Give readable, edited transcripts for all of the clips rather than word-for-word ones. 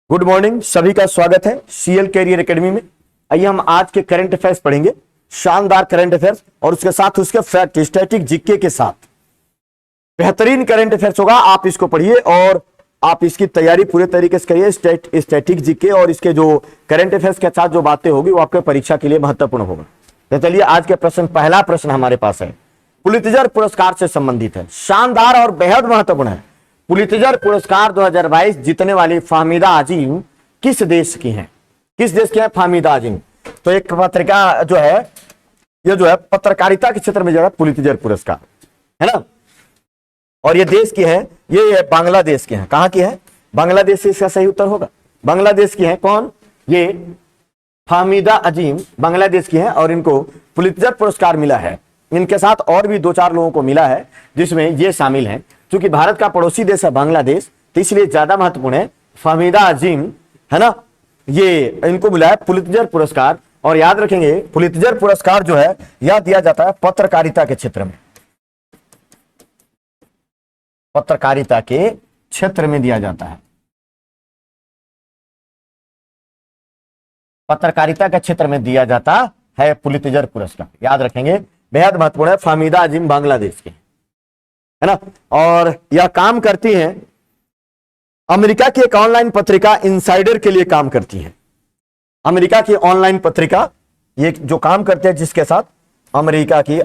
Good morning, सभी का स्वागत है सीएल कैरियर एकेडमी में। आइए हम आज के करंट अफेयर्स पढ़ेंगे, शानदार करंट अफेयर्स और उसके साथ उसके फैक्ट स्टैटिक जीके के साथ बेहतरीन करंट अफेयर्स होगा। आप इसको पढ़िए और आप इसकी तैयारी पूरे तरीके से करिए। स्टैटिक जीके और इसके जो करंट अफेयर्स के साथ जो बातें होगी वो आपके परीक्षा के लिए महत्वपूर्ण होगा। तो चलिए आज के प्रश्न, पहला प्रश्न हमारे पास है, पुलित्जर पुरस्कार से संबंधित है, शानदार और बेहद महत्वपूर्ण है। पुलित्जर पुरस्कार 2022 जीतने वाली फाहमीदा आजिम किस देश की हैं? किस देश की है फाहमीदा आजिम? तो एक पत्रिका जो है, ये जो है पत्रकारिता के क्षेत्र में जो है पुलित्जर पुरस्कार है ना, और ये देश की है, ये बांग्लादेश के हैं। कहां की है? बांग्लादेश से इसका सही उत्तर होगा। बांग्लादेश की है। कौन? ये फाहमीदा आजिम बांग्लादेश की है और इनको पुलित्जर पुरस्कार मिला है। इनके साथ और भी 2-4 लोगों को मिला है जिसमें ये शामिल हैं। क्योंकि भारत का पड़ोसी देश है बांग्लादेश, तो इसलिए ज्यादा महत्वपूर्ण है। फाहमीदा आजिम है ना, ये इनको मिला है पुलित्जर पुरस्कार। और याद रखेंगे पुलित्जर पुरस्कार जो है यह दिया जाता है पत्रकारिता के क्षेत्र में, पत्रकारिता के क्षेत्र में दिया जाता है। पत्रकारिता के क्षेत्र में दिया जाता है पुलित्जर पुरस्कार, याद रखेंगे, बेहद महत्वपूर्ण है। फाहमीदा आजिम बांग्लादेश के है ना, और यह काम करती हैं अमेरिका की एक ऑनलाइन पत्रिका इनसाइडर के लिए काम करती है। अमेरिका की ऑनलाइन पत्रिका, ये जो काम करते हैं जिसके साथ, अमेरिका की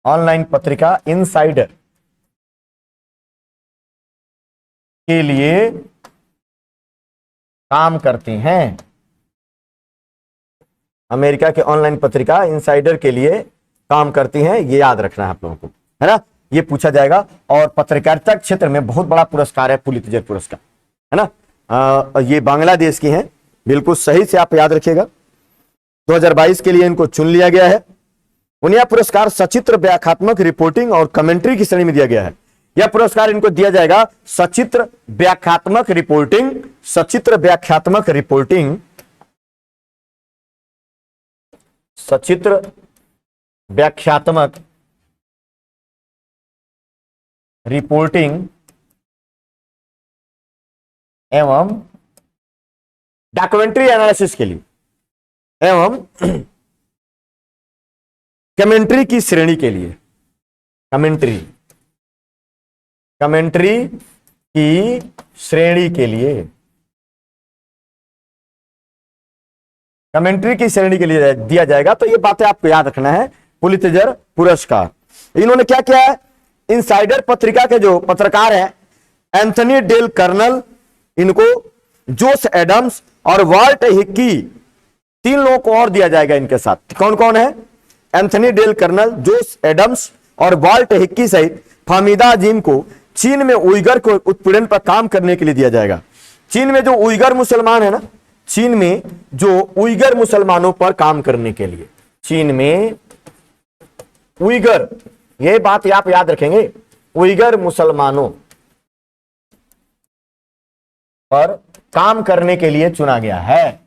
ऑनलाइन पत्रिका इनसाइडर के लिए काम करती हैं। अमेरिका की ऑनलाइन पत्रिका इनसाइडर के लिए काम करती हैं, ये याद रखना है आप लोगों को, है ना, ये पूछा जाएगा। और पत्रकारिता क्षेत्र में बहुत बड़ा पुरस्कार है पुलित्जर पुरस्कार, है ना। ये बांग्लादेश की हैं, बिल्कुल सही से आप याद रखिएगा। 2022 के लिए इनको चुन लिया गया है। उन्हें यह पुरस्कार सचित्र व्याख्यात्मक रिपोर्टिंग और कमेंट्री की श्रेणी में दिया गया है। यह पुरस्कार इनको दिया जाएगा सचित्र व्याख्यात्मक रिपोर्टिंग, सचित्र व्याख्यात्मक रिपोर्टिंग एवं डॉक्यूमेंट्री एनालिसिस के लिए एवं कमेंट्री की श्रेणी के लिए, कमेंट्री की श्रेणी के लिए, कमेंट्री की श्रेणी के लिए दिया जाएगा। तो ये बातें आपको याद रखना है। पुलित्जर पुरस्कार इन्होंने क्या किया है? इनसाइडर पत्रिका के जो पत्रकार हैं एंथनी डेल कर्नल, इनको जोश एडम्स और वाल्ट हिक्की, 3 लोगों को और दिया जाएगा इनके साथ। कौन कौन है? एंथनी डेल कर्नल, जोश एडम्स और वाल्ट हिक्की सहित फाहमीदा आजिम को चीन में उइगर को उत्पीड़न पर काम करने के लिए दिया जाएगा। चीन में जो उइगर मुसलमान है ना, चीन में जो उइगर मुसलमानों पर काम करने के लिए, चीन में उइगर, ये बात आप याद रखेंगे, उइगर मुसलमानों पर काम करने के लिए चुना गया है।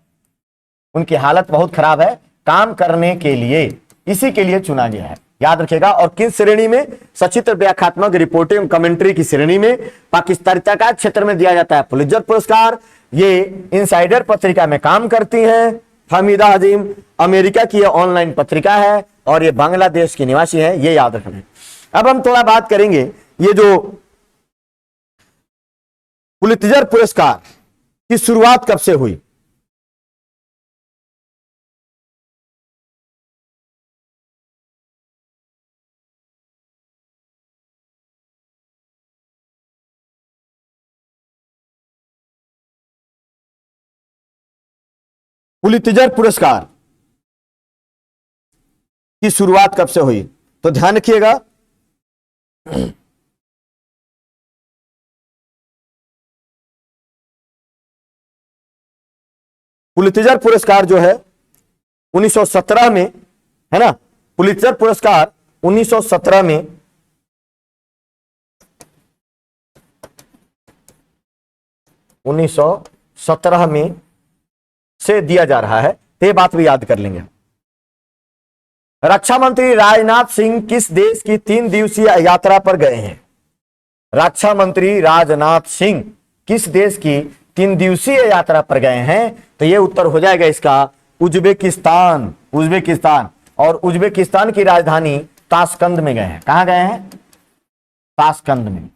उनकी हालत बहुत खराब है, काम करने के लिए, इसी के लिए चुना गया है, याद रखिएगा। और किस श्रेणी में? सचित्र व्याख्यात्मक रिपोर्टिंग कमेंट्री की श्रेणी में पाकिस्तानिता का क्षेत्र में दिया जाता है पुलित्जर पुरस्कार। ये इनसाइडर पत्रिका में काम करती हैं फाहमीदा आजिम, अमेरिका की ऑनलाइन पत्रिका है और ये बांग्लादेश की निवासी है, ये याद रखना है। अब हम थोड़ा बात करेंगे, ये जो पुलित्जर पुरस्कार की शुरुआत कब से हुई? पुलित्जर पुरस्कार की शुरुआत कब से हुई? तो ध्यान रखिएगा, पुलित्जर पुरस्कार जो है 1917 में, है ना, पुलित्जर पुरस्कार 1917 में से दिया जा रहा है। तो ये बात भी याद कर लेंगे। रक्षा मंत्री राजनाथ सिंह किस देश की 3 दिवसीय यात्रा पर गए हैं? रक्षा मंत्री राजनाथ सिंह किस देश की 3 दिवसीय यात्रा पर गए हैं? तो यह उत्तर हो जाएगा इसका उज्बेकिस्तान। उज्बेकिस्तान, और उज्बेकिस्तान की राजधानी ताशकंद में गए हैं। कहां गए हैं? ताशकंद में।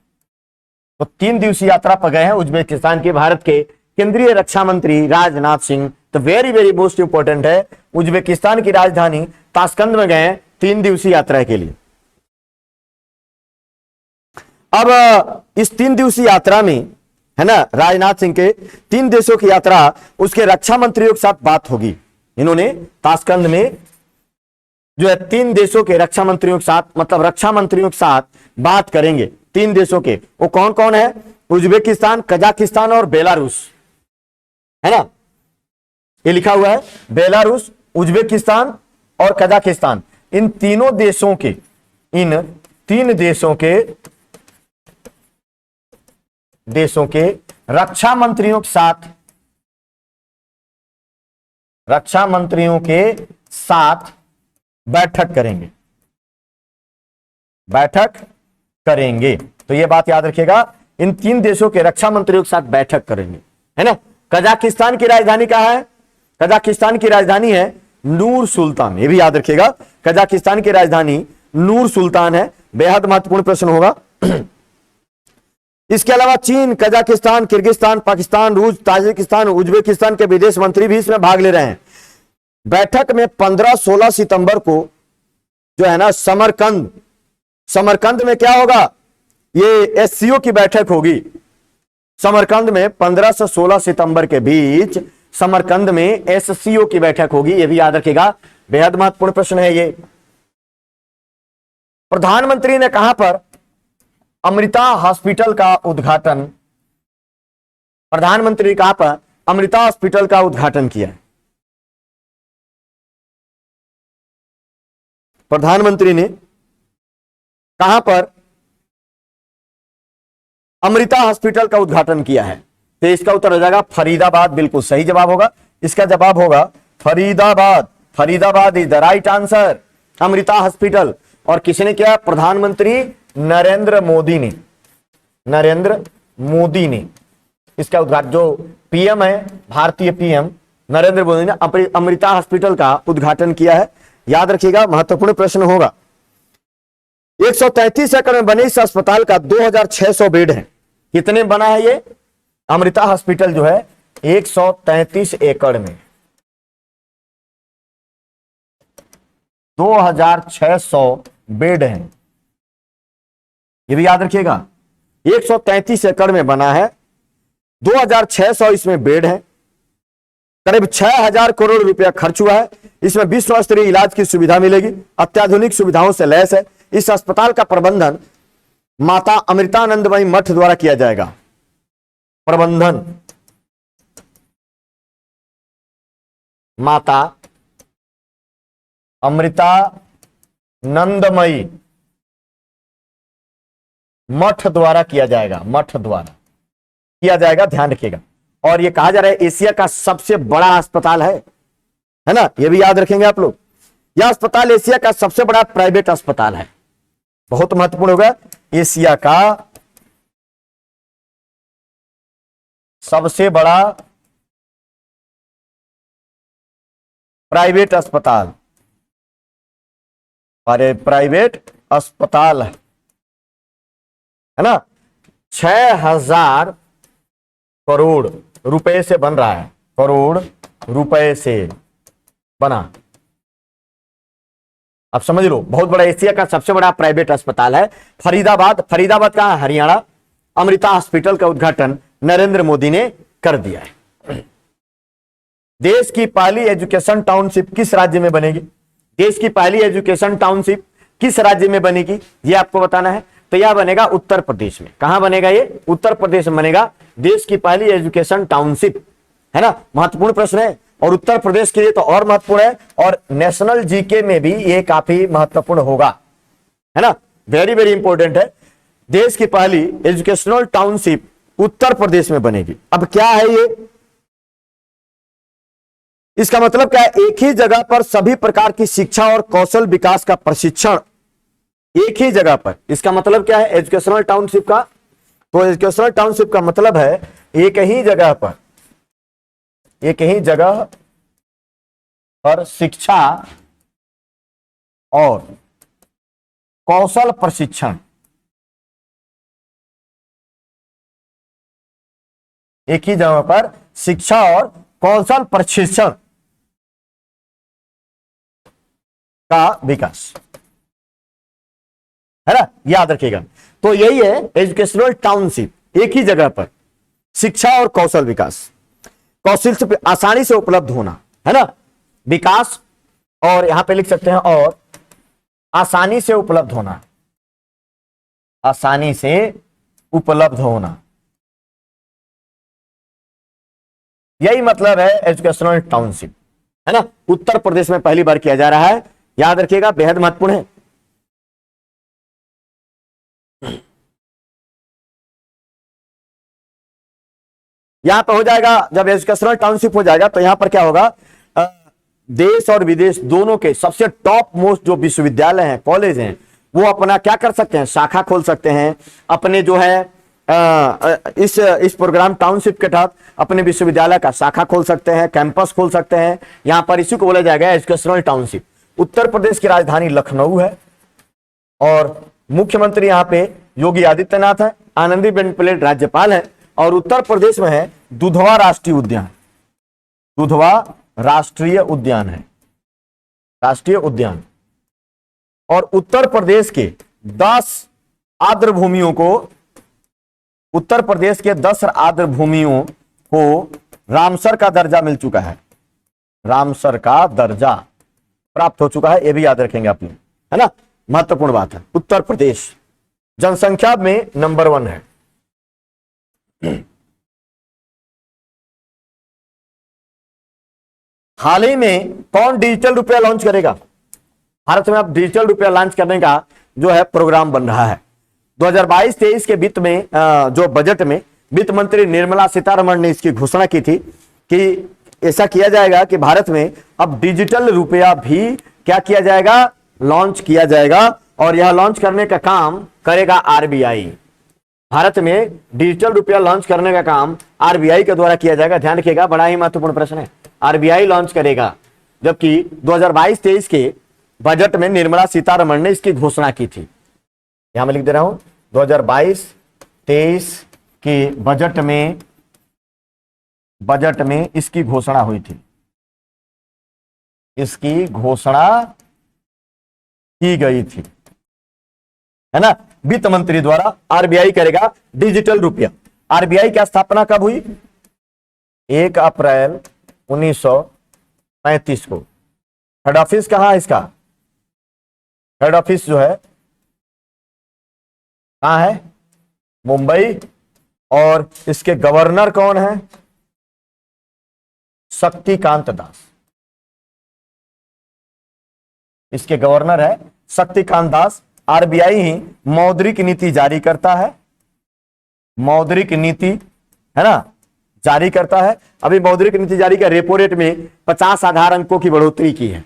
तो 3 दिवसीय यात्रा पर गए हैं उज्बेकिस्तान के भारत के केंद्रीय रक्षा मंत्री राजनाथ सिंह। तो वेरी वेरी मोस्ट इंपोर्टेंट है, उज्बेकिस्तान की राजधानी ताशकंद में गए 3 दिवसीय यात्रा के लिए। अब इस 3 दिवसीय यात्रा में, है ना, राजनाथ सिंह के 3 देशों की यात्रा, उसके रक्षा मंत्रियों के साथ बात होगी। इन्होंने ताशकंद में जो है 3 देशों के रक्षा मंत्रियों के साथ, मतलब रक्षा मंत्रियों के साथ बात करेंगे 3 देशों के। वो कौन कौन है? उज्बेकिस्तान, कजाकिस्तान और बेलारूस, है ना, ये लिखा हुआ है। बेलारूस, उज्बेकिस्तान और कजाकिस्तान, इन 3 देशों के, इन 3 देशों के रक्षा मंत्रियों के साथ, रक्षा मंत्रियों के साथ बैठक करेंगे, बैठक करेंगे। तो यह बात याद रखिएगा, इन 3 देशों के रक्षा मंत्रियों के साथ बैठक करेंगे, है ना। कजाकिस्तान की राजधानी कहां है? कजाकिस्तान की राजधानी है नूर सुल्तान। ये भी याद रखिएगा, कजाकिस्तान की राजधानी नूर सुल्तान है। बेहद महत्वपूर्ण प्रश्न होगा। इसके अलावा चीन, कजाकिस्तान, किर्गिस्तान, पाकिस्तान, रूस, ताजिकिस्तान, उज्बेकिस्तान के विदेश मंत्री भी इसमें भाग ले रहे हैं। बैठक में 15-16 सितंबर को जो है ना समरकंद में क्या होगा? ये एससीओ की बैठक होगी। समरकंद में 15 से 16 सितंबर के बीच समरकंद में एससीओ की बैठक होगी। यह भी याद रखिएगा, बेहद महत्वपूर्ण प्रश्न है ये। प्रधानमंत्री ने कहां पर अमृता हॉस्पिटल का उद्घाटन, प्रधानमंत्री ने कहां पर अमृता हॉस्पिटल का उद्घाटन किया? प्रधानमंत्री ने कहां पर अमृता हॉस्पिटल का उद्घाटन किया है? तो इसका उत्तर हो जाएगा फरीदाबाद। बिल्कुल सही जवाब होगा, इसका जवाब होगा Faridabad. Faridabad is the right answer, Amrita hospital. और किसने किया? प्रधानमंत्री नरेंद्र मोदी ने, नरेंद्र मोदी ने इसका उद्घाटन, जो पीएम है, भारतीय पीएम नरेंद्र मोदी ने अमृता हॉस्पिटल का उद्घाटन किया है। याद रखिएगा, महत्वपूर्ण प्रश्न होगा। 133 एकड़ में बने इस अस्पताल का 2600 बेड है। कितने बना है ये अमृता हॉस्पिटल? जो है 133 एकड़ में 2600 बेड हैं। ये भी याद रखिएगा, 133 एकड़ में बना है, 2600 इसमें बेड है, करीब 6000 करोड़ रुपया खर्च हुआ है। इसमें विश्व स्तरीय इलाज की सुविधा मिलेगी, अत्याधुनिक सुविधाओं से लैस है। इस अस्पताल का प्रबंधन माता अमृतानंदमयी मठ द्वारा किया जाएगा। प्रबंधन माता अमृतानंदमयी मठ द्वारा किया जाएगा, मठ द्वारा किया जाएगा, ध्यान रखिएगा। और ये कहा जा रहा है एशिया का सबसे बड़ा अस्पताल है ना, ये भी याद रखेंगे आप लोग। यह अस्पताल एशिया का सबसे बड़ा प्राइवेट अस्पताल है, बहुत महत्वपूर्ण होगा। एशिया का सबसे बड़ा प्राइवेट अस्पताल, अरे प्राइवेट अस्पताल है ना, 6000 करोड़ रुपए से बन रहा है, करोड़ रुपए से बना। अब समझ लो, बहुत बड़ा, एशिया का सबसे बड़ा प्राइवेट अस्पताल है। फरीदाबाद, फरीदाबाद का हरियाणा। अमृता हॉस्पिटल का उद्घाटन नरेंद्र मोदी ने कर दिया है। देश की पहली एजुकेशन टाउनशिप किस राज्य में बनेगी? देश की पहली एजुकेशन टाउनशिप किस राज्य में बनेगी, यह आपको बताना है। तो यह बनेगा उत्तर प्रदेश में। कहां बनेगा ये? उत्तर प्रदेश में बनेगा देश की पहली एजुकेशन टाउनशिप, है ना। महत्वपूर्ण प्रश्न है, और उत्तर प्रदेश के लिए तो और महत्वपूर्ण है, और नेशनल जीके में भी ये काफी महत्वपूर्ण होगा, है ना। वेरी वेरी इंपॉर्टेंट है। देश की पहली एजुकेशनल टाउनशिप उत्तर प्रदेश में बनेगी। अब क्या है ये? इसका मतलब क्या है, एक ही जगह पर सभी प्रकार की शिक्षा और कौशल विकास का प्रशिक्षण एक ही जगह पर। इसका मतलब क्या है एजुकेशनल टाउनशिप का? तो एजुकेशनल टाउनशिप का मतलब है एक ही जगह पर, एक ही जगह पर शिक्षा और कौशल प्रशिक्षण, एक ही जगह पर शिक्षा और कौशल प्रशिक्षण का विकास, है ना, याद रखिएगा। तो यही है एजुकेशनल टाउनशिप, एक ही जगह पर शिक्षा और कौशल विकास, कौशल से आसानी से उपलब्ध होना, है ना, विकास, और यहां पे लिख सकते हैं और आसानी से उपलब्ध होना, आसानी से उपलब्ध होना, यही मतलब है एजुकेशनल टाउनशिप, है ना। उत्तर प्रदेश में पहली बार किया जा रहा है, याद रखिएगा, बेहद महत्वपूर्ण है। यहां पर हो जाएगा, जब एजुकेशनल टाउनशिप हो जाएगा तो यहां पर क्या होगा, देश और विदेश दोनों के सबसे टॉप मोस्ट जो विश्वविद्यालय हैं, कॉलेज हैं, वो अपना क्या कर सकते हैं, शाखा खोल सकते हैं अपने जो है इस प्रोग्राम टाउनशिप के तहत अपने विश्वविद्यालय का शाखा खोल सकते हैं, कैंपस खोल सकते हैं। यहां पर इसी को बोला जाएगा एजुकेशनल टाउनशिप। उत्तर प्रदेश की राजधानी लखनऊ है और मुख्यमंत्री यहां पे योगी आदित्यनाथ है, आनंदीबेन पटेल राज्यपाल है, और उत्तर प्रदेश में है दुधवा राष्ट्रीय उद्यान, दुधवा राष्ट्रीय उद्यान है, राष्ट्रीय उद्यान। और उत्तर प्रदेश के 10 आर्द्र भूमियों को, उत्तर प्रदेश के 10 आर्द्र भूमियों को रामसर का दर्जा मिल चुका है, रामसर का दर्जा प्राप्त हो चुका है, यह भी याद रखेंगे आप लोग, है ना, महत्वपूर्ण बात है। उत्तर प्रदेश जनसंख्या में नंबर 1 है। हाल ही में कौन डिजिटल रुपया लॉन्च करेगा? भारत में अब डिजिटल रुपया लॉन्च करने का जो है प्रोग्राम बन रहा है। 2022-23 के वित्त में जो बजट में वित्त मंत्री निर्मला सीतारमण ने इसकी घोषणा की थी कि ऐसा किया जाएगा कि भारत में अब डिजिटल रुपया भी क्या किया जाएगा, लॉन्च किया जाएगा, और यह लॉन्च करने का काम करेगा आरबीआई। भारत में डिजिटल रुपया लॉन्च करने का काम आरबीआई के द्वारा किया जाएगा। ध्यान रखिएगा, बड़ा ही महत्वपूर्ण प्रश्न है, आरबीआई लॉन्च करेगा, जबकि 2022-23 के बजट में निर्मला सीतारमण ने इसकी घोषणा की थी। यहां मैं लिख दे रहा हूं 2022-23 के बजट में इसकी घोषणा हुई थी, इसकी घोषणा की गई थी, है ना, वित्त मंत्री द्वारा। आरबीआई करेगा डिजिटल रुपया। आरबीआई की स्थापना कब हुई? 1 अप्रैल 1935 को। हेड ऑफिस कहां है इसका? हेड ऑफिस जो है कहां है? मुंबई। और इसके गवर्नर कौन है? शक्तिकांत दास। इसके गवर्नर है शक्तिकांत दास। आरबीआई ही मौद्रिक नीति जारी करता है, मौद्रिक नीति, है ना, जारी करता है। अभी मौद्रिक नीति जारी का रेपो रेट में 50 आधार अंकों की बढ़ोतरी की है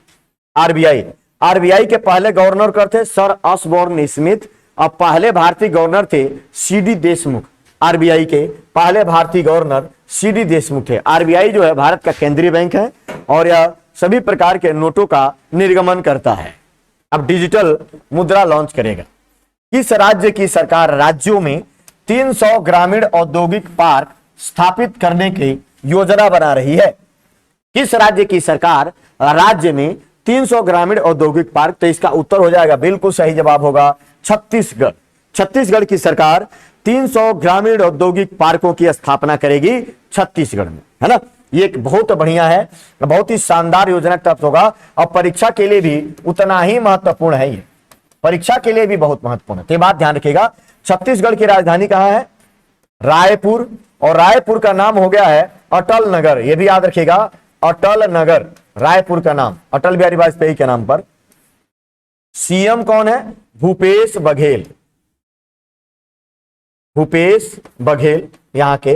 आरबीआई। आरबीआई के पहले गवर्नर कर थे सर ऑसबोर्न स्मिथ, और पहले भारतीय गवर्नर थे सीडी देशमुख। आरबीआई के पहले भारतीय गवर्नर सीडी देशमुख थे। आरबीआई जो है भारत का केंद्रीय बैंक है और यह सभी प्रकार के नोटों का निर्गमन करता है। अब डिजिटल मुद्रा लॉन्च करेगा। किस राज्य की सरकार राज्यों में 300 ग्रामीण औद्योगिक पार्क स्थापित करने की योजना बना रही है? किस राज्य की सरकार राज्य में 300 ग्रामीण औद्योगिक पार्क? तो इसका उत्तर हो जाएगा, बिल्कुल सही जवाब होगा छत्तीसगढ़। छत्तीसगढ़ की सरकार 300 ग्रामीण औद्योगिक पार्कों की स्थापना करेगी छत्तीसगढ़ में, है ना। ये एक बहुत बढ़िया है, बहुत ही शानदार योजना प्राप्त होगा और परीक्षा के लिए भी उतना ही महत्वपूर्ण है। ये परीक्षा के लिए भी बहुत महत्वपूर्ण है, तो बात ध्यान रखिएगा। छत्तीसगढ़ की राजधानी कहां है? रायपुर। और रायपुर का नाम हो गया है अटल नगर। यह भी याद रखिएगा, अटल नगर रायपुर का नाम अटल बिहारी वाजपेयी के नाम पर। सीएम कौन है? भूपेश बघेल। भूपेश बघेल यहां के,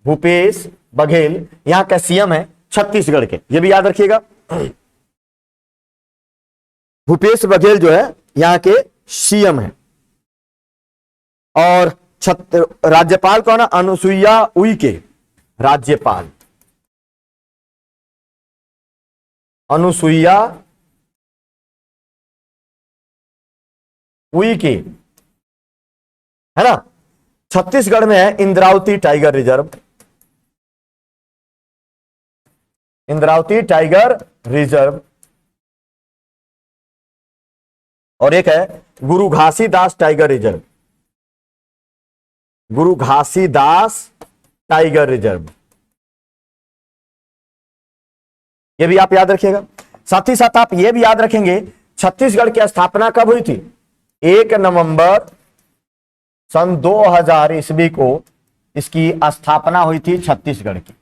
भूपेश बघेल यहां का सीएम है। छत्तीसगढ़ के, ये भी याद रखिएगा। भूपेश बघेल जो है यहां के सीएम है। और राज्यपाल कौन है? अनुसुईया उइके, राज्यपाल अनुसुईया उइके, है ना। छत्तीसगढ़ में है Indravati tiger reserve, Indravati tiger reserve. और एक है गुरु घासीदास टाइगर रिजर्व, गुरु घासीदास टाइगर रिजर्व, ये भी आप याद रखिएगा। साथ ही साथ आप ये भी याद रखेंगे छत्तीसगढ़ की स्थापना कब हुई थी? 1 नवंबर सन 2000 ईस्वी को इसकी स्थापना हुई थी छत्तीसगढ़ की,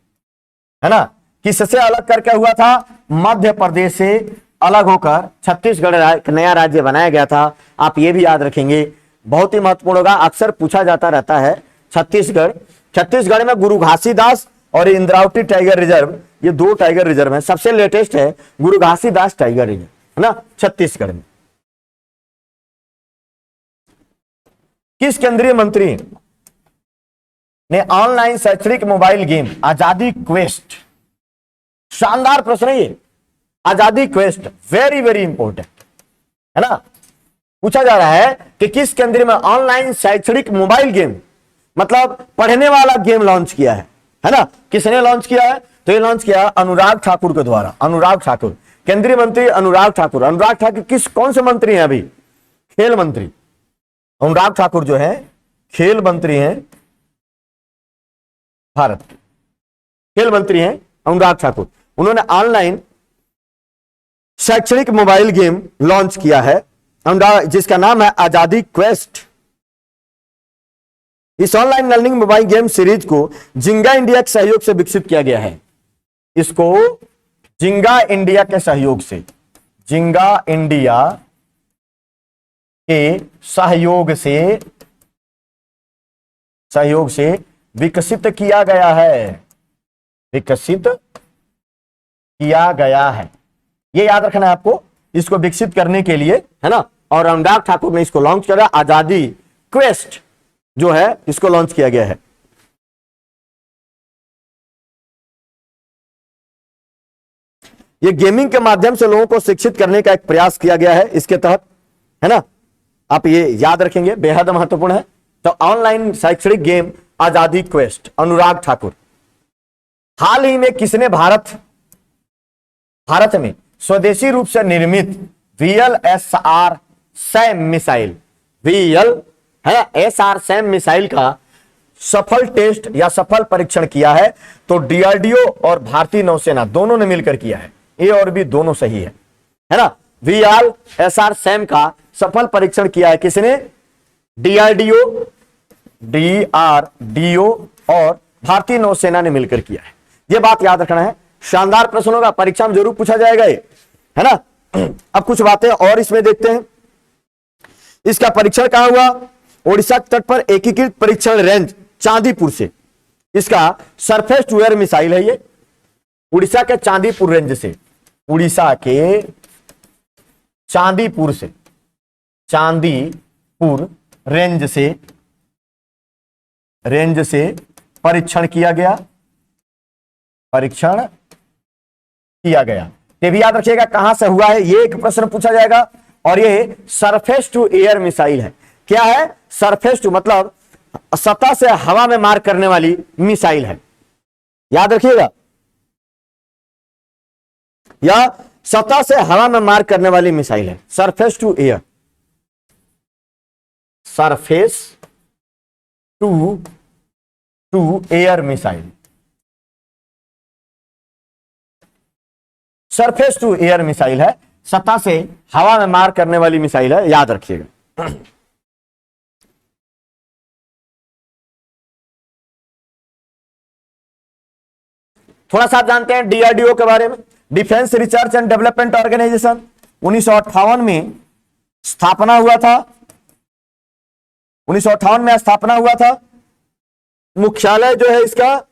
है ना। किससे अलग करके हुआ था? मध्य प्रदेश से अलग होकर छत्तीसगढ़ एक नया राज्य बनाया गया था। आप ये भी याद रखेंगे, बहुत ही महत्वपूर्ण होगा, अक्सर पूछा जाता रहता है। छत्तीसगढ़ में गुरु घासीदास और इंद्रावती टाइगर रिजर्व, ये 2 टाइगर रिजर्व हैं। सबसे लेटेस्ट है गुरु घासीदास टाइगर रिजर्व, है ना, छत्तीसगढ़ में। किस केंद्रीय मंत्री ने ऑनलाइन शैक्षणिक मोबाइल गेम आजादी क्वेस्ट, शानदार प्रश्न है ये, आजादी क्वेस्ट, वेरी वेरी इंपॉर्टेंट, है ना। पूछा जा रहा है कि किस केंद्र में ऑनलाइन शैक्षणिक मोबाइल गेम, मतलब पढ़ने वाला गेम लॉन्च किया है ना। किसने लॉन्च किया है? तो ये लॉन्च किया अनुराग ठाकुर के द्वारा। अनुराग ठाकुर, केंद्रीय मंत्री अनुराग ठाकुर। अनुराग ठाकुर कौन से मंत्री हैं अभी? खेल मंत्री। अनुराग ठाकुर जो है खेल मंत्री हैं भारत के, खेल मंत्री हैं अनुराग ठाकुर। उन्होंने ऑनलाइन शैक्षणिक मोबाइल गेम लॉन्च किया है जिसका नाम है आजादी क्वेस्ट। इस online learning mobile game series को जिंगा इंडिया के सहयोग से विकसित किया गया है। इसको जिंगा इंडिया के सहयोग से, जिंगा इंडिया के सहयोग से विकसित किया गया है, विकसित किया गया है। ये याद रखना है आपको, इसको विकसित करने के लिए, है ना। और अनुराग ठाकुर ने इसको लॉन्च किया, आजादी क्वेस्ट जो है इसको लॉन्च किया गया है। ये गेमिंग के माध्यम से लोगों को शिक्षित करने का एक प्रयास किया गया है इसके तहत, है ना। आप ये याद रखेंगे, बेहद महत्वपूर्ण है। तो ऑनलाइन शैक्षणिक गेम आजादी क्वेस्ट, अनुराग ठाकुर। हाल ही में किसने भारत में स्वदेशी रूप से निर्मित VLSR Sam missile, VLSR Sam missile का सफल टेस्ट या सफल परीक्षण किया है? तो DRDO और भारतीय नौसेना दोनों ने मिलकर किया है। ए और बी दोनों सही है ना। VLSR सैम का सफल परीक्षण किया है किसने? DRDO और भारतीय नौसेना ने मिलकर किया है। यह बात याद रखना है, शानदार प्रश्न होगा, परीक्षा में जरूर पूछा जाएगा ये, है ना। अब कुछ बातें और इसमें देखते हैं। इसका परीक्षण कहां हुआ? ओडिशा तट पर एकीकृत परीक्षण रेंज चांदीपुर से। इसका सरफेस टू एयर मिसाइल है ये, उड़ीसा के चांदीपुर रेंज से, उड़ीसा के चांदीपुर रेंज से परीक्षण किया गया, ये भी याद रखिएगा कहां से हुआ है, ये एक प्रश्न पूछा जाएगा। और ये सरफेस टू एयर मिसाइल है। क्या है? सरफेस टू मतलब सतह से हवा में मार करने वाली मिसाइल है, याद रखिएगा। या सतह से हवा में मार करने वाली मिसाइल है, surface to air, surface to air missile, surface to air missile है, सतह से हवा में मार करने वाली मिसाइल है, याद रखिएगा। थोड़ा सा जानते हैं DRDO के बारे में। Defence research and development organisation 1958 में स्थापना हुआ था, 1958 में स्थापना हुआ था। मुख्यालय जो है इसका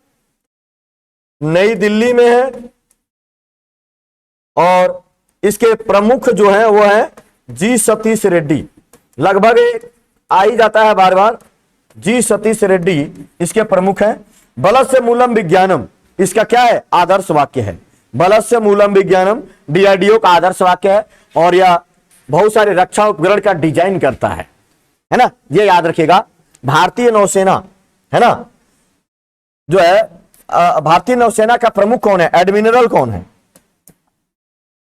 नई दिल्ली में है, और इसके प्रमुख जो है वो है जी सतीश रेड्डी। लगभग आ ही जाता है बार बार, जी सतीश रेड्डी इसके प्रमुख हैं। बलस्य मूलम विज्ञानम इसका क्या है, आदर्श वाक्य है। बलस्य मूलम विज्ञानम डीआरडीओ का आदर्श वाक्य है और यह बहुत सारे रक्षा उपकरण का डिजाइन करता है ना, ये याद रखिएगा। भारतीय नौसेना है ना, जो है भारतीय नौसेना का प्रमुख कौन है, एडमिरल कौन है,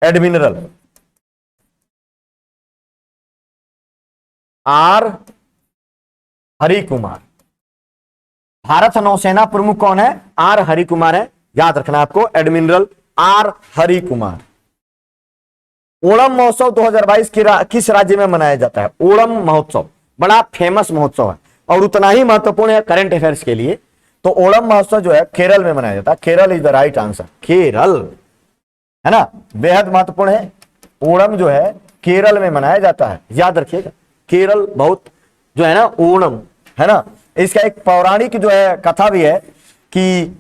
एडमिरल आर हरि कुमार। भारत नौसेना प्रमुख कौन है, आर हरि कुमार है, याद रखना आपको, एडमिरल आर हरि कुमार। ओणम महोत्सव 2022 किस राज्य में मनाया जाता है, ओणम महोत्सव बड़ा फेमस महोत्सव है और उतना ही महत्वपूर्ण है करंट अफेयर्स के लिए। तो ओणम महोत्सव जो है केरल में मनाया जाता है, Kerala is the right answer, Kerala है ना, बेहद महत्वपूर्ण है। ओणम जो है केरल में मनाया जाता है, याद रखिएगा। केरल बहुत जो है ना ओणम है ना, इसका एक पौराणिक जो है कथा भी है कि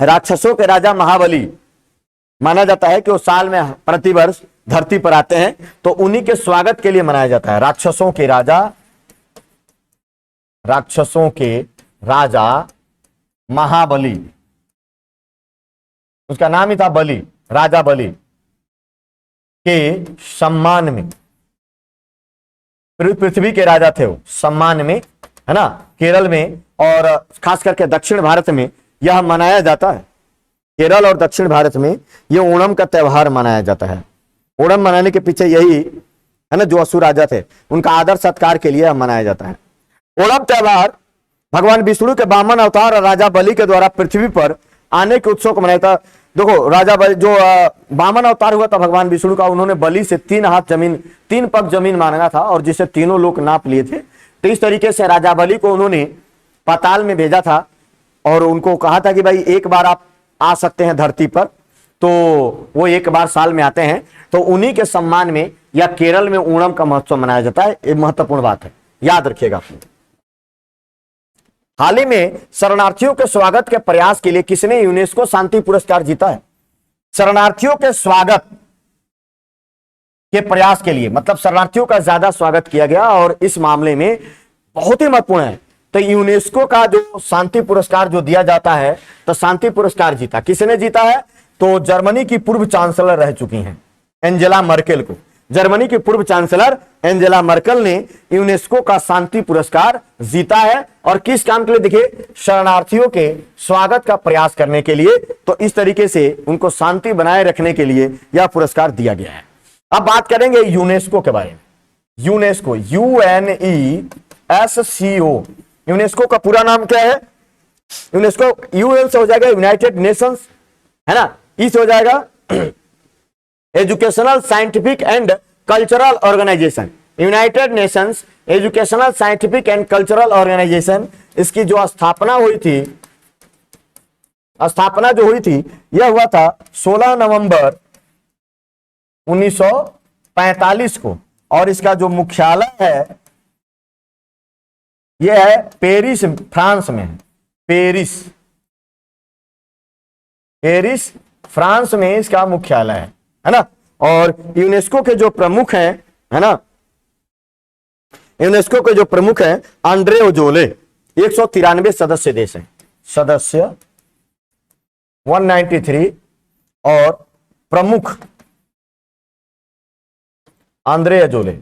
राक्षसों के राजा महाबली माना जाता है कि वो साल में प्रतिवर्ष धरती पर आते हैं, तो उन्हीं के स्वागत के लिए मनाया जाता है। राक्षसों के राजा महाबली, उसका नाम ही था बलि, राजा बलि के सम्मान में, पृथ्वी के राजा थे वो, सम्मान में है ना, केरल में और खास करके दक्षिण भारत में यह मनाया जाता है। केरल और दक्षिण भारत में यह ओणम का त्यौहार मनाया जाता है। ओणम मनाने के पीछे यही है ना, जो असुर राजा थे उनका आदर सत्कार के लिए मनाया जाता है। ओणम त्यौहार भगवान विष्णु के वामन अवतार और राजा बलि के द्वारा पृथ्वी पर आने के उत्सव को मनाया था। देखो राजा बलि जो वामन अवतार हुआ था भगवान विष्णु का, उन्होंने बलि से 3 हाथ जमीन 3 पग जमीन मांगा था और जिसे तीनों लोग नाप लिए थे। तो इस तरीके से राजा बलि को उन्होंने पाताल में भेजा था और उनको कहा था कि भाई एक बार आप आ सकते हैं धरती पर, तो वो एक बार साल में आते हैं। तो उन्हीं के सम्मान में या केरल में ओणम का महोत्सव मनाया जाता है। ये महत्वपूर्ण बात है, याद रखिएगा। हाल ही में शरणार्थियों के स्वागत के प्रयास के लिए किसने यूनेस्को शांति पुरस्कार जीता है, शरणार्थियों के स्वागत के प्रयास के लिए, मतलब शरणार्थियों का ज्यादा स्वागत किया गया और इस मामले में बहुत ही महत्वपूर्ण है। तो यूनेस्को का जो शांति पुरस्कार जो दिया जाता है, तो शांति पुरस्कार जीता किसने जीता है, तो जर्मनी की पूर्व चांसलर रह चुकी हैं एंजेला मर्केल को। जर्मनी की पूर्व चांसलर एंजेला मर्केल ने यूनेस्को का शांति पुरस्कार जीता है और किस काम के लिए, देखिए शरणार्थियों के स्वागत का प्रयास करने के लिए। तो इस तरीके से उनको शांति बनाए रखने के लिए यह पुरस्कार दिया गया है। अब बात करेंगे यूनेस्को के बारे में। यूनेस्को UNESCO, यूनेस्को का पूरा नाम क्या है, यूनेस्को यूएन से हो जाएगा यूनाइटेड नेशंस है ना, ई से हो जाएगा educational scientific and cultural organisation, united nations educational scientific and cultural organisation. इसकी जो स्थापना हुई थी, स्थापना जो हुई थी यह हुआ था 16 नवंबर 1945 को और इसका जो मुख्यालय है यह है पेरिस, फ्रांस में है। पेरिस फ्रांस में इसका मुख्यालय है ना। और यूनेस्को के जो प्रमुख हैं है ना, यूनेस्को के जो प्रमुख हैं आंद्रे अजोले, 193 सदस्य देश हैं, सदस्य 193 और प्रमुख आंद्रे अजोले।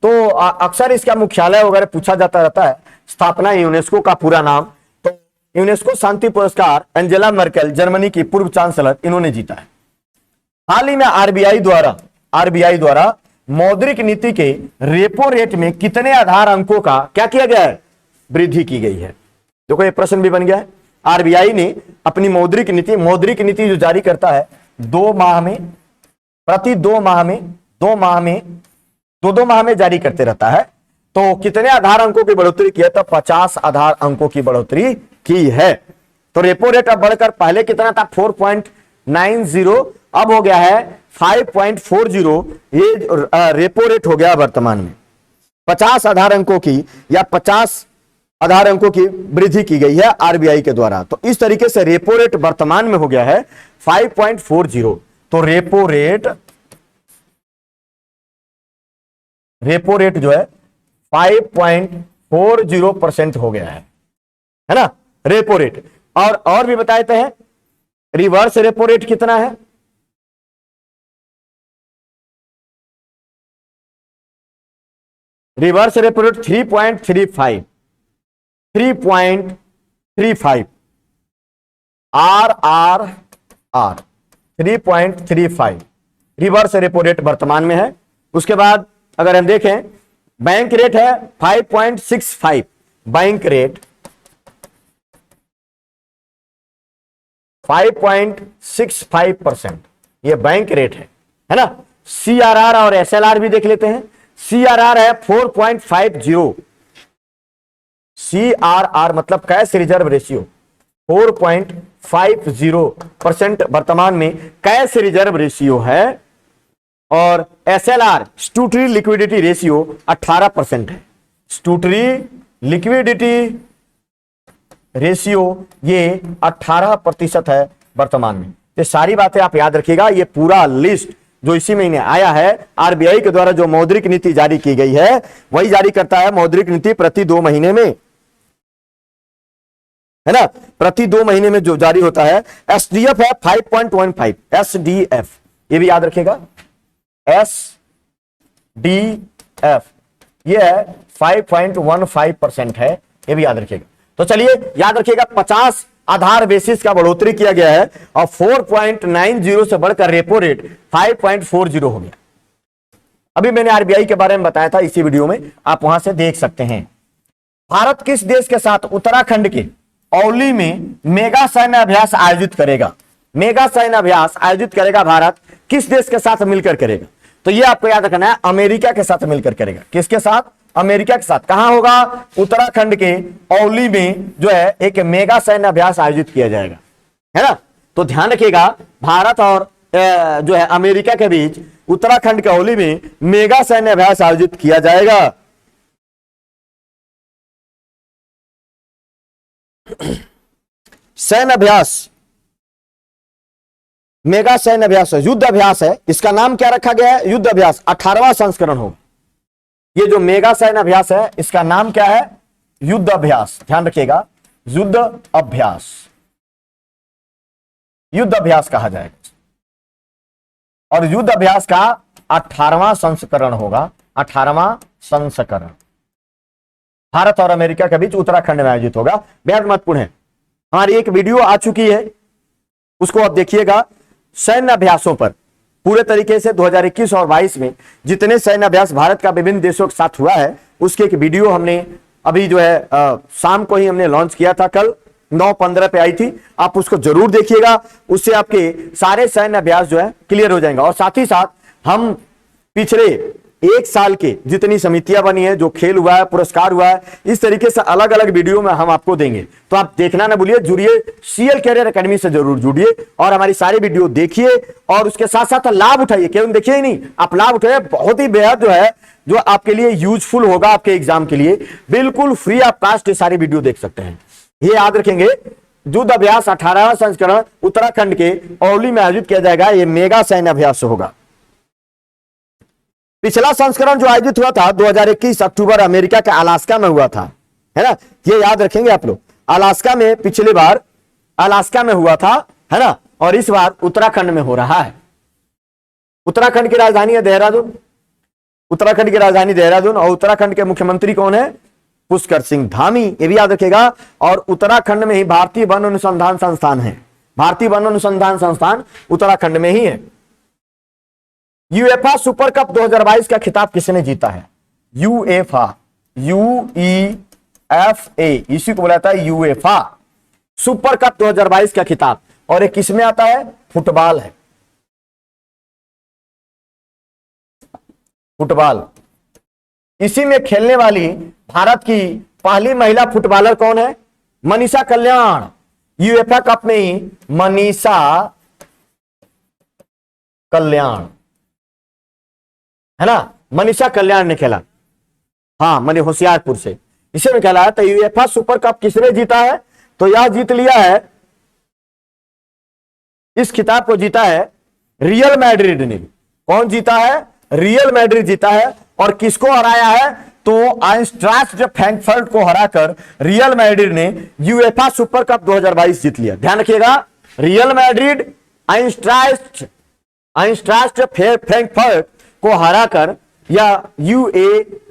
तो अक्सर इसका मुख्यालय वगैरह पूछा जाता रहता है। स्थापना यूनेस्को का पूरा नाम, तो यूनेस्को शांति पुरस्कार एंजेला मर्केल जर्मनी की पूर्व चांसलर इन्होंने जीता है। हाल ही में आरबीआई द्वारा मौद्रिक नीति के रेपो रेट में कितने आधार अंकों का क्या किया गया है, वृद्धि की गई है। देखो ये प्रश्न भी बन गया है। आरबीआई ने अपनी मौद्रिक नीति जो जारी करता है 2 माह में, प्रति 2 माह में 2 माह में जारी करते रहता है। तो कितने आधार अंकों की बढ़ोतरी की है, तो 50 आधार अंकों की बढ़ोतरी की है। तो रेपो रेट अब बढ़कर पहले कितना था 4.90, अब हो गया है 5.40। ये रेपो रेट हो गया वर्तमान में। 50 आधार अंकों की या 50 आधार अंकों की वृद्धि की गई है आरबीआई के द्वारा। तो इस तरीके से रेपो रेट वर्तमान में हो गया है 5.40। तो रेपो रेट जो है 5.40% हो गया है ना रेपो रेट। और भी बताते हैं रिवर्स रेपो रेट कितना है। Reverse repo rate 3.35 RRR 3.35 reverse repo rate वर्तमान में है। उसके बाद अगर हम देखें बैंक रेट है 5.65, बैंक रेट 5.65% ये बैंक रेट है ना। CRR और SLR भी देख लेते हैं। CRR है 4.50, CRR मतलब कैश रिजर्व रेशियो 4.50% वर्तमान में कैश रिजर्व रेशियो है। और SLR स्टूटरी लिक्विडिटी रेशियो 18% है। स्टूटरी लिक्विडिटी रेशियो ये 18% है वर्तमान में। ये सारी बातें आप याद रखिएगा। ये पूरा लिस्ट जो इसी महीने आया है आरबीआई के द्वारा जो मौद्रिक नीति जारी की गई है वही जारी करता है मौद्रिक नीति प्रति 2 महीने में, है ना। प्रति 2 महीने में जो जारी होता है। SDF है 5.15, SDF ये भी याद रखिएगा। SDF ये 5.15% है, ये भी याद रखिएगा। तो चलिए याद रखिएगा 50 आधार बेसिस का बढ़ोतरी किया गया है और 4.90 से बढ़कर रेपो रेट 5.40 हो गया। अभी मैंने आरबीआई के बारे में बताया था इसी वीडियो में, आप वहां से देख सकते हैं। भारत किस देश के साथ उत्तराखंड के औली में मेगा सैन्य अभ्यास आयोजित करेगा। मेगा सैन्य अभ्यास आयोजित करेगा भारत किस देश के साथ मिलकर करेगा। तो यह आपको याद रखना है, अमेरिका के साथ मिलकर करेगा। किसके साथ? अमेरिका के साथ। कहां होगा? उत्तराखंड के औली में जो है एक मेगा सैन्य अभ्यास आयोजित किया जाएगा, है ना। तो ध्यान रखिएगा भारत और जो है अमेरिका के बीच उत्तराखंड के औली में मेगा सैन्य अभ्यास आयोजित किया जाएगा। सैन्य अभ्यास मेगा सैन्य अभ्यास है, युद्ध अभ्यास है। इसका नाम क्या रखा गया है? युद्ध अभ्यास। 18वां संस्करण होगा। ये जो मेगा सैन्य अभ्यास है इसका नाम क्या है? युद्ध अभ्यास। ध्यान रखिएगा, युद्ध अभ्यास, युद्ध अभ्यास कहा जाएगा। और युद्ध अभ्यास का 18वां संस्करण होगा। 18वां संस्करण भारत और अमेरिका के बीच उत्तराखंड में आयोजित होगा। बेहद महत्वपूर्ण है। हमारी एक वीडियो आ चुकी है, उसको आप देखिएगा। सैन्य अभ्यासों पर पूरे तरीके से 2021 और 22 में जितने सैन्य अभ्यास भारत का विभिन्न देशों के साथ हुआ है उसकी एक वीडियो हमने अभी जो है शाम को ही हमने लॉन्च किया था। कल 9:15 पे आई थी। आप उसको जरूर देखिएगा, उससे आपके सारे सैन्य अभ्यास जो है क्लियर हो जाएंगे। और साथ ही साथ हम पिछले 1 साल के जितनी समितियां बनी है, जो खेल हुआ है, पुरस्कार हुआ है, इस तरीके से अलग अलग वीडियो में हम आपको देंगे। तो आप देखना ना भूलिए, जुड़िए, सीएल कैरियर एकेडमी से जरूर जुड़िए और हमारी सारी वीडियो देखिए और उसके साथ साथ लाभ उठाइए। केवल देखिए ही नहीं, आप लाभ उठाइए। बहुत ही बेहद जो है जो आपके लिए यूजफुल होगा, आपके एग्जाम के लिए बिल्कुल फ्री आप कास्ट ये सारी वीडियो देख सकते हैं। ये याद रखेंगे, युद्ध अभ्यास 18वां संस्करण उत्तराखंड के औली में आयोजित किया जाएगा। ये मेगा सैन्य अभ्यास होगा। पिछला संस्करण जो आयोजित हुआ था 2021 अक्टूबर अमेरिका के अलास्का में हुआ था, है ना। ये याद रखेंगे आप लोग। अलास्का में पिछली बार अलास्का में हुआ था, है ना। और इस बार उत्तराखंड में हो रहा है। उत्तराखंड की राजधानी है देहरादून। उत्तराखंड की राजधानी देहरादून और उत्तराखंड के मुख्यमंत्री कौन है? पुष्कर सिंह धामी। ये भी याद रखेगा। और उत्तराखंड में ही भारतीय वन अनुसंधान संस्थान है। भारतीय वन अनुसंधान संस्थान उत्तराखंड में ही है। यूएफा सुपर कप 2022 का खिताब किसने जीता है? यूएफा, यूईएफए, इसी को बोला जाता है यूएफा सुपर कप 2022 का खिताब। और ये किसमें आता है? फुटबॉल है, फुटबॉल। इसी में खेलने वाली भारत की पहली महिला फुटबॉलर कौन है? मनीषा कल्याण। यूएफा कप में ही मनीषा कल्याण, है ना, मनीषा कल्याण ने खेला। हाँ, मनी होशियारपुर से। इसे में कहलाया। तो यूएफए सुपर कप किसने जीता है? तो यह जीत लिया है, इस खिताब को जीता है रियल मैड्रिड ने। कौन जीता है? रियल मैड्रिड जीता है। और किसको हराया है? तो आइंट्राख्ट फ्रैंकफर्ट को हराकर रियल मैड्रिड ने यूएफए सुपर कप 2022 जीत लिया। ध्यान रखिएगा, रियल मैड्रिड आइंट्राख्ट फ्रैंकफर्ट को हराकर या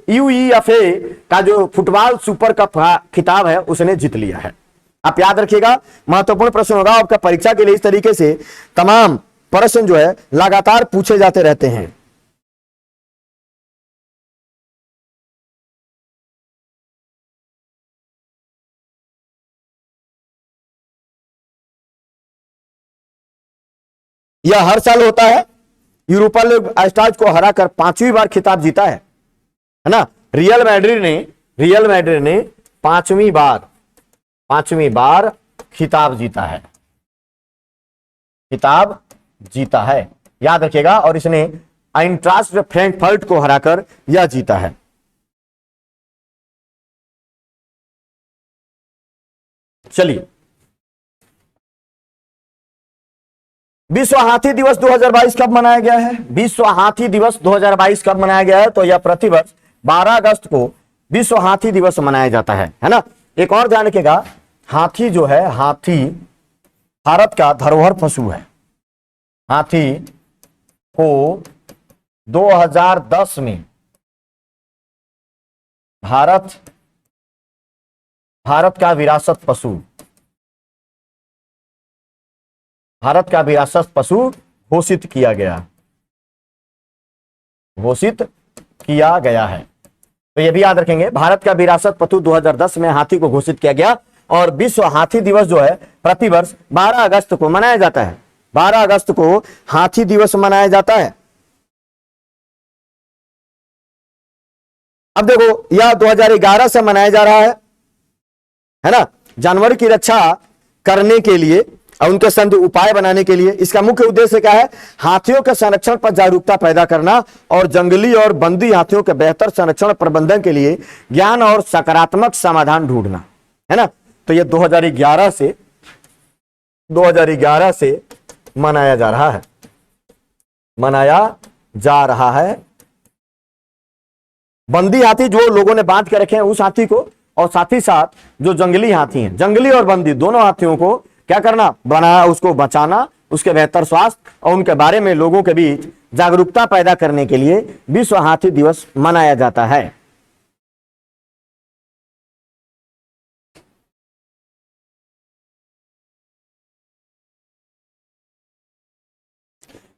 यूईएफए का जो फुटबॉल सुपर कप खिताब है उसने जीत लिया है। आप याद रखिएगा, महत्वपूर्ण प्रश्न होगा आपका परीक्षा के लिए। इस तरीके से तमाम प्रश्न जो है लगातार पूछे जाते रहते हैं। यह हर साल होता है। यूरोपा लीग एस्टाज को हराकर 5वीं बार खिताब जीता है ना। रियल मैड्रिड ने 5वीं बार खिताब जीता है, याद रखिएगा। और इसने आइंट्राख्ट फ्रैंकफर्ट को हराकर यह जीता है। चलिए, विश्व हाथी दिवस 2022 कब मनाया गया है? विश्व हाथी दिवस 2022 कब मनाया गया है? तो यह प्रतिवर्ष 12 अगस्त को विश्व हाथी दिवस मनाया जाता है ना। एक और ध्यान रखिएगा, हाथी जो है, हाथी भारत का धरोहर पशु है। हाथी को 2010 में भारत का विरासत पशु घोषित किया गया है। तो यह भी याद रखेंगे, भारत का विरासत पशु 2010 में हाथी को घोषित किया गया। और विश्व हाथी दिवस जो है प्रतिवर्ष 12 अगस्त को मनाया जाता है। 12 अगस्त को हाथी दिवस मनाया जाता है। अब देखो, यह 2011 से मनाया जा रहा है ना। जानवर की रक्षा करने के लिए और उनके संबंधी उपाय बनाने के लिए इसका मुख्य उद्देश्य क्या है? हाथियों के संरक्षण पर जागरूकता पैदा करना और जंगली और बंदी हाथियों के बेहतर संरक्षण प्रबंधन के लिए ज्ञान और सकारात्मक समाधान ढूंढना, है ना। तो ये 2011 से मनाया जा रहा है। बंदी हाथी जो लोगों ने बांध के रखे हैं उस हाथी को, और साथ ही साथ जो जंगली हाथी हैं, जंगली और बंदी दोनों हाथियों को क्या करना? उसको बचाना, उसके बेहतर स्वास्थ्य और उनके बारे में लोगों के बीच जागरूकता पैदा करने के लिए विश्व हाथी दिवस मनाया जाता है।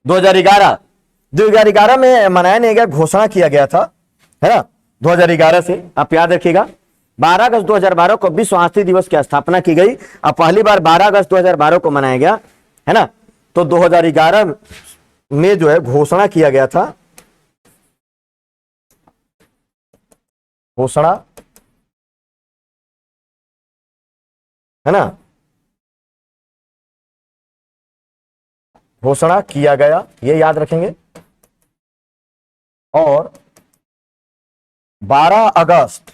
दो 2011 में मनाया नहीं गया, घोषणा किया गया था, है ना। 2011 से आप याद रखिएगा, 12 अगस्त 2012 को विश्व हाथी दिवस की स्थापना की गई। अब पहली बार 12 अगस्त 2012 को मनाया गया, है ना। तो 2011 में जो है घोषणा किया गया था, घोषणा, है ना, घोषणा किया गया, ये याद रखेंगे। और 12 अगस्त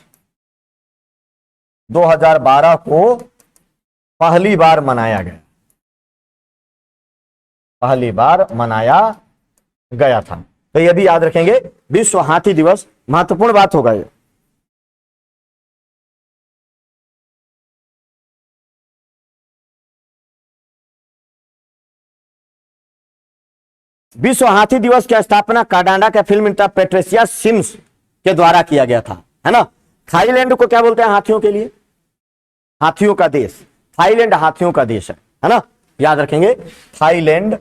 2012 को पहली बार मनाया गया था। तो यह भी याद रखेंगे, विश्व हाथी दिवस महत्वपूर्ण बात होगा ये। विश्व हाथी दिवस की स्थापना कनाडा के फिल्म पेट्रिसिया सिम्स के द्वारा किया गया था, है ना। थाईलैंड को क्या बोलते हैं? हाथियों के लिए हाथियों का देश। थाईलैंड हाथियों का देश है ना, याद रखेंगे। थाईलैंड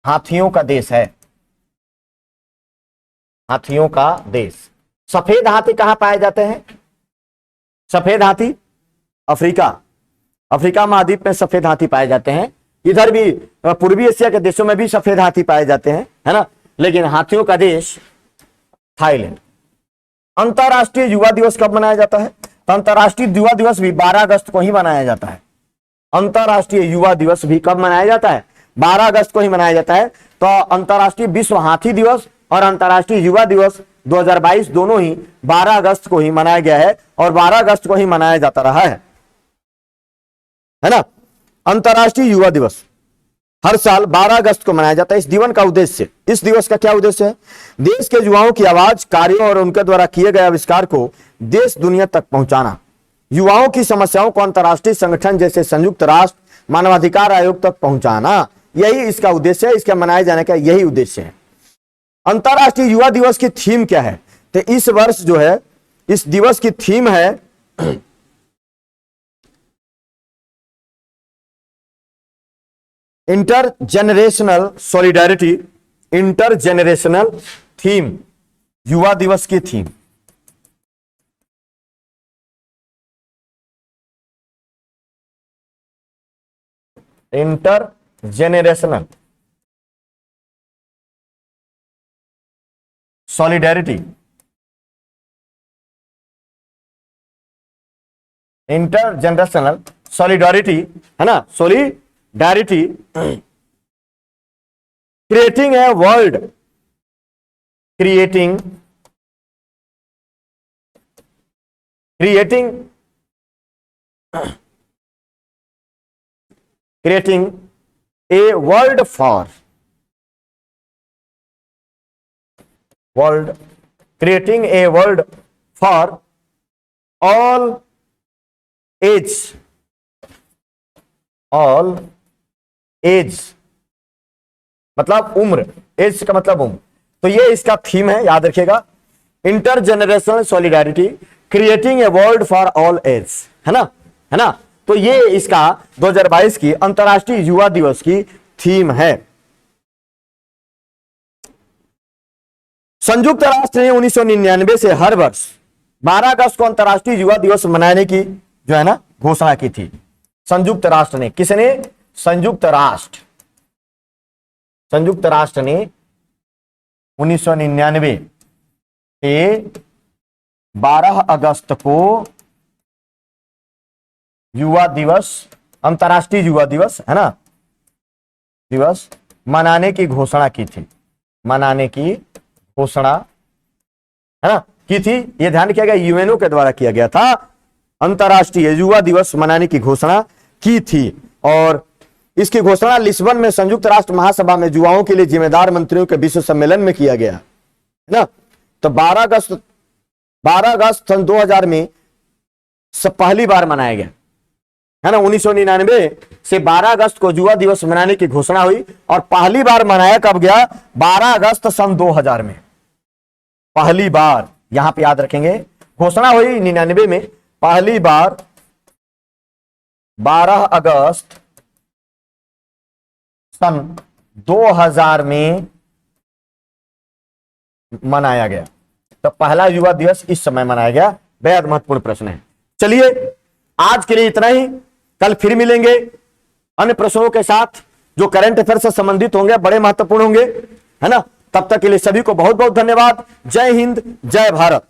हाथियों का देश है, हाथियों का देश। सफेद हाथी कहां पाए जाते हैं? सफेद हाथी अफ्रीका महाद्वीप में सफेद हाथी पाए जाते हैं। इधर भी पूर्वी एशिया के देशों में भी सफेद हाथी पाए जाते हैं, है ना। लेकिन हाथियों का देश थाईलैंड। अंतरराष्ट्रीय युवा दिवस कब मनाया जाता है? अंतरराष्ट्रीय युवा दिवस भी 12 अगस्त को ही मनाया जाता है। अंतरराष्ट्रीय युवा दिवस भी कब मनाया जाता है? 12 अगस्त को ही मनाया जाता है। तो अंतरराष्ट्रीय विश्व हाथी दिवस और अंतरराष्ट्रीय युवा दिवस 2022 दोनों ही 12 अगस्त को ही मनाया गया है और 12 अगस्त को ही मनाया जाता रहा है ना। अंतर्राष्ट्रीय युवा दिवस हर साल 12 अगस्त को मनाया जाता है। इस दिवस का क्या उद्देश्य है? देश के युवाओं की आवाज, कार्यों और उनके द्वारा किए गए आविष्कार को देश दुनिया तक पहुंचाना, युवाओं की समस्याओं को अंतर्राष्ट्रीय संगठन जैसे संयुक्त राष्ट्र मानवाधिकार आयोग तक पहुंचाना, यही इसका उद्देश्य है। इसका मनाए जाने का यही उद्देश्य है। अंतर्राष्ट्रीय युवा दिवस की थीम क्या है? तो इस वर्ष जो है इस दिवस की थीम है इंटरजेनरेशनल सॉलिडारिटी। इंटरजेनरेशनल थीम, युवा दिवस की theme. Intergenerational solidarity. Intergenerational solidarity है ना, solidarity. Creating a world, creating a world for creating a world for all age मतलब उम्र, एज का मतलब उम्र। तो ये इसका थीम है, याद रखिएगा, intergenerational solidarity creating a world for all age, है ना। तो ये इसका 2022 की अंतर्राष्ट्रीय युवा दिवस की थीम है। संयुक्त राष्ट्र ने 1999 से हर वर्ष 12 अगस्त को अंतर्राष्ट्रीय युवा दिवस मनाने की जो है ना घोषणा की थी। संयुक्त राष्ट्र ने, किसने? संयुक्त राष्ट्र ने 1999 से 12 अगस्त को युवा दिवस, अंतर्राष्ट्रीय युवा दिवस है ना, दिवस मनाने की घोषणा की थी। मनाने की घोषणा है ना की थी। यह ध्यान किया गया, यूएनओ के द्वारा किया गया था। अंतर्राष्ट्रीय युवा दिवस मनाने की घोषणा की थी और इसकी घोषणा लिस्बन में संयुक्त राष्ट्र महासभा में युवाओं के लिए जिम्मेदार मंत्रियों के विश्व सम्मेलन में किया गया है ना। तो 12 अगस्त सन 2000 में पहली बार मनाया गया है ना। 1999 से 12 अगस्त को युवा दिवस मनाने की घोषणा हुई और पहली बार मनाया कब गया? 12 अगस्त सन 2000 में पहली बार। यहां पे याद रखेंगे, घोषणा हुई 99 में, पहली बार 12 अगस्त सन 2000 में मनाया गया। तो पहला युवा दिवस इस समय मनाया गया। बेहद महत्वपूर्ण प्रश्न है। चलिए आज के लिए इतना ही, कल फिर मिलेंगे अन्य प्रश्नों के साथ जो करंट अफेयर से संबंधित होंगे, बड़े महत्वपूर्ण होंगे, है ना। तब तक के लिए सभी को बहुत बहुत धन्यवाद। जय हिंद, जय भारत।